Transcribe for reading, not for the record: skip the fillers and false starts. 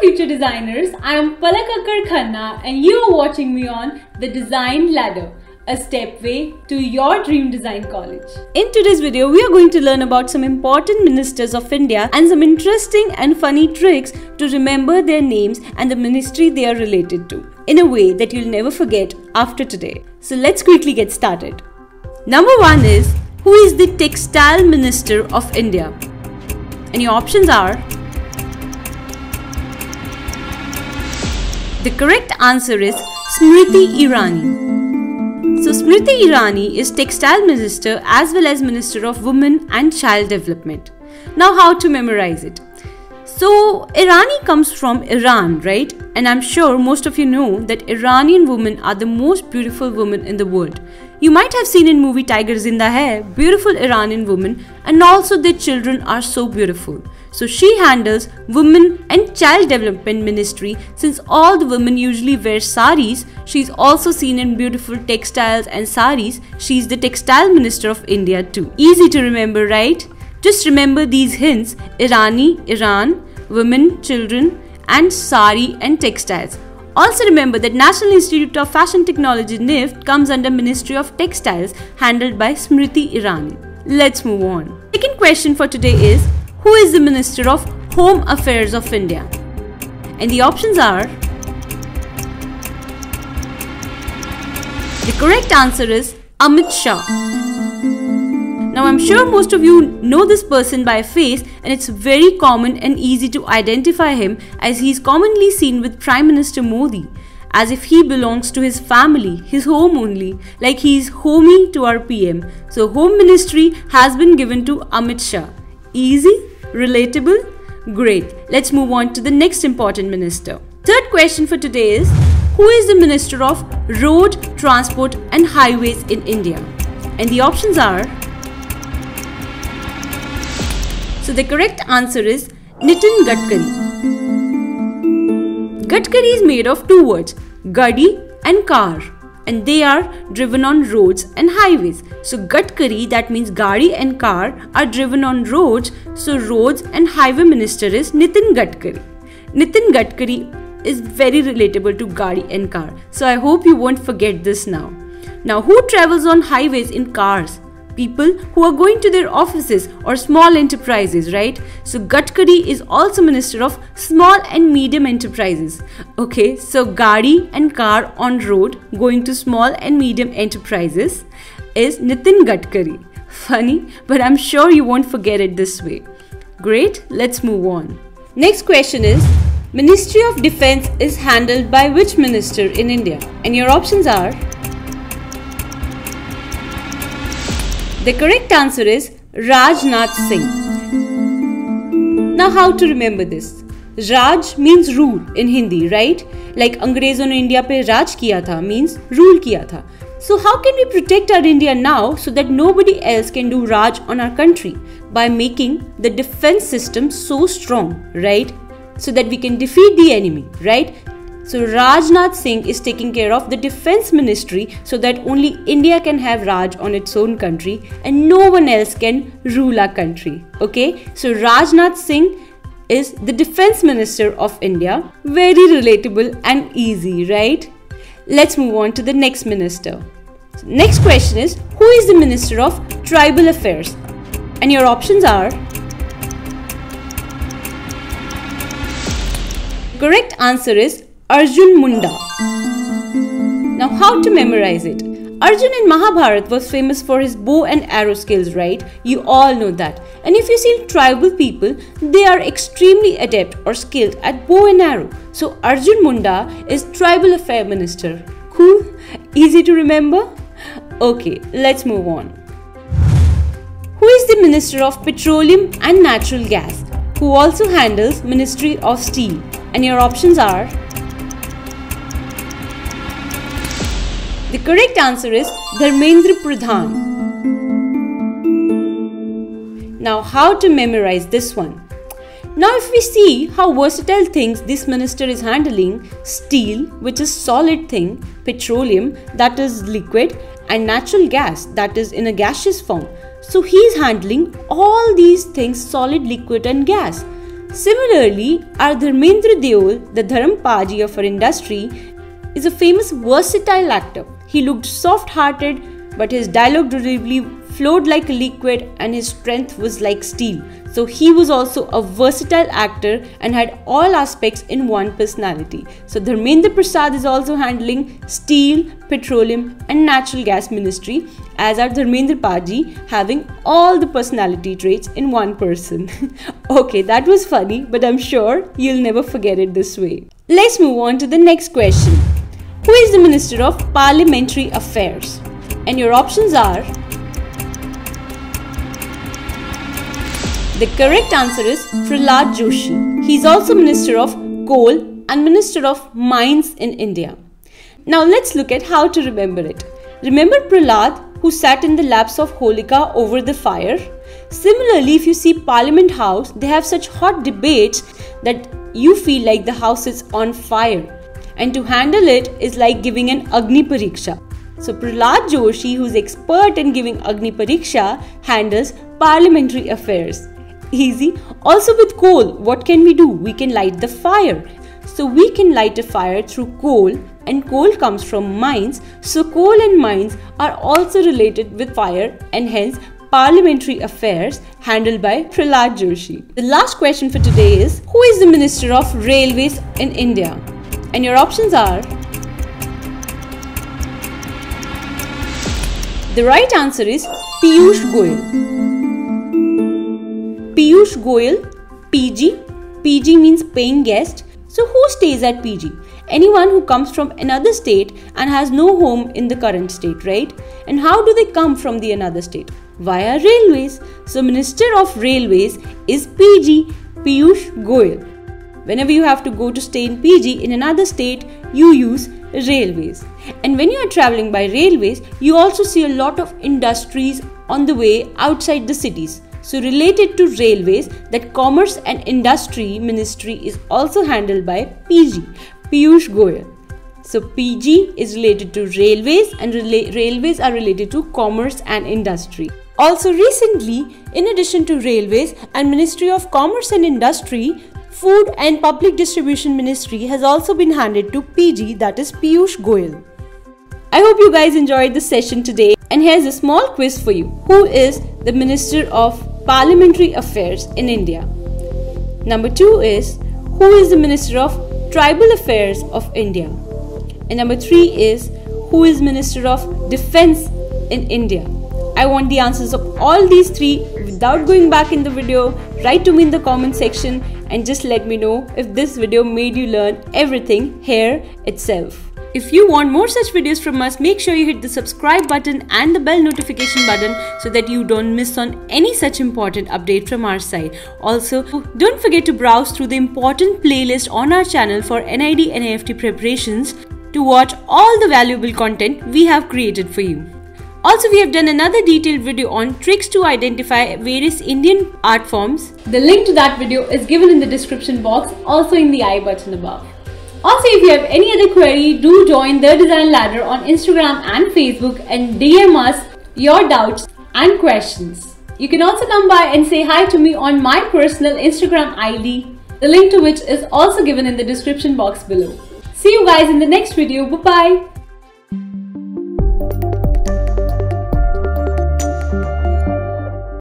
future designers, I am Palak Akkar Khanna and you are watching me on The Design Ladder, a stepway to your dream design college. In today's video, we are going to learn about some important ministers of India and some interesting and funny tricks to remember their names and the ministry they are related to, in a way that you'll never forget after today. So let's quickly get started. Number 1 is, who is the Textile Minister of India? And your options are. The correct answer is Smriti Irani. So Smriti Irani is Textile Minister as well as Minister of Women and Child Development. Now how to memorize it? So Irani comes from Iran, right? And I'm sure most of you know that Iranian women are the most beautiful women in the world. You might have seen in movie Tiger Zinda Hai, beautiful Iranian women, and also their children are so beautiful. So she handles Women and Child Development Ministry. Since all the women usually wear saris, she's also seen in beautiful textiles and saris. She's the Textile Minister of India too. Easy to remember, right? Just remember these hints: Irani, Iran, women, children, and sari and textiles. Also remember that National Institute of Fashion Technology NIFT comes under Ministry of Textiles, handled by Smriti Irani. Let's move on. Second question for today is, who is the Minister of Home Affairs of India? And the options are. The correct answer is Amit Shah. Now I'm sure most of you know this person by face, and it's very common and easy to identify him as he's commonly seen with Prime Minister Modi, as if he belongs to his family, his home only, like he's homey to our PM. So Home Ministry has been given to Amit Shah. Easy? Relatable? Great. Let's move on to the next important minister. Third question for today is, who is the Minister of Road, Transport and Highways in India? And the options are. So the correct answer is Nitin Gadkari. Gadkari is made of two words, Gadi and car, and they are driven on roads and highways. So Gadkari, that means Gadi and car, are driven on roads. So roads and highway minister is Nitin Gadkari. Nitin Gadkari is very relatable to Gadi and car. So I hope you won't forget this now. Now who travels on highways in cars? People who are going to their offices or small enterprises, right? So Gadkari is also Minister of Small and Medium Enterprises. Okay, so Gadi and car on road going to small and medium enterprises is Nitin Gadkari. Funny, but I'm sure you won't forget it this way. Great, let's move on. Next question is, Ministry of Defence is handled by which minister in India? And your options are. The correct answer is Rajnath Singh. Now how to remember this? Raj means rule in Hindi, right? Like अंग्रेजों ने India पे राज किया था means rule किया था. So how can we protect our India now so that nobody else can do Raj on our country? By making the defense system so strong, right? So that we can defeat the enemy, right? So Rajnath Singh is taking care of the defense ministry so that only India can have Raj on its own country and no one else can rule our country. Okay, so Rajnath Singh is the defense minister of India. Very relatable and easy, right? Let's move on to the next minister. So next question is, who is the Minister of Tribal Affairs? And your options are. Correct answer is Arjun Munda. Now how to memorize it? Arjun in Mahabharata was famous for his bow and arrow skills, right? You all know that. And if you see tribal people, they are extremely adept or skilled at bow and arrow. So Arjun Munda is Tribal Affairs Minister. Cool? Easy to remember? Okay, let's move on. Who is the Minister of Petroleum and Natural Gas, who also handles Ministry of Steel? And your options are. The correct answer is Dharmendra Pradhan. Now how to memorize this one? Now if we see how versatile things this minister is handling, steel, which is solid thing, petroleum, that is liquid, and natural gas, that is in a gaseous form. So he is handling all these things, solid, liquid and gas. Similarly, our Dharmendra Deol, the Dharampaji of our industry, is a famous versatile actor. He looked soft-hearted, but his dialogue delivery flowed like a liquid and his strength was like steel. So he was also a versatile actor and had all aspects in one personality. So Dharmendra Prasad is also handling steel, petroleum and natural gas ministry, as our Dharmendra Paji having all the personality traits in one person. Okay, that was funny, but I'm sure you'll never forget it this way. Let's move on to the next question. Who is the Minister of Parliamentary Affairs? And your options are... The correct answer is Prahlad Joshi. He is also Minister of Coal and Minister of Mines in India. Now let's look at how to remember it. Remember Prahlad, who sat in the laps of Holika over the fire? Similarly, if you see Parliament House, they have such hot debates that you feel like the house is on fire. And to handle it is like giving an Agni Pariksha. So Prahlad Joshi, who is expert in giving Agni Pariksha, handles parliamentary affairs. Easy. Also with coal, what can we do? We can light the fire. So we can light a fire through coal, and coal comes from mines. So coal and mines are also related with fire, and hence parliamentary affairs handled by Prahlad Joshi. The last question for today is, who is the Minister of Railways in India? And your options are... The right answer is Piyush Goyal. Piyush Goyal, PG. PG means paying guest. So who stays at PG? Anyone who comes from another state and has no home in the current state, right? And how do they come from the another state? Via railways. So Minister of Railways is PG, Piyush Goyal. Whenever you have to go to stay in PG in another state, you use railways. And when you are traveling by railways, you also see a lot of industries on the way outside the cities. So related to railways, that Commerce and Industry Ministry is also handled by PG, Piyush Goyal. So PG is related to railways and railways are related to commerce and industry. Also recently, in addition to railways and Ministry of Commerce and Industry, Food and Public Distribution Ministry has also been handed to PG, that is Piyush Goyal. I hope you guys enjoyed this session today, and here's a small quiz for you. Who is the Minister of Parliamentary Affairs in India? Number 2 is, who is the Minister of Tribal Affairs of India? And number 3 is, who is Minister of Defense in India? I want the answers of all these three without going back in the video. Write to me in the comment section and just let me know if this video made you learn everything here itself. If you want more such videos from us, make sure you hit the subscribe button and the bell notification button so that you don't miss on any such important update from our side. Also, don't forget to browse through the important playlist on our channel for NID and NIFT preparations to watch all the valuable content we have created for you. Also, we have done another detailed video on tricks to identify various Indian art forms. The link to that video is given in the description box, also in the I button above. Also, if you have any other query, do join The Design Ladder on Instagram and Facebook and DM us your doubts and questions. You can also come by and say hi to me on my personal Instagram ID, the link to which is also given in the description box below. See you guys in the next video. Bye-bye.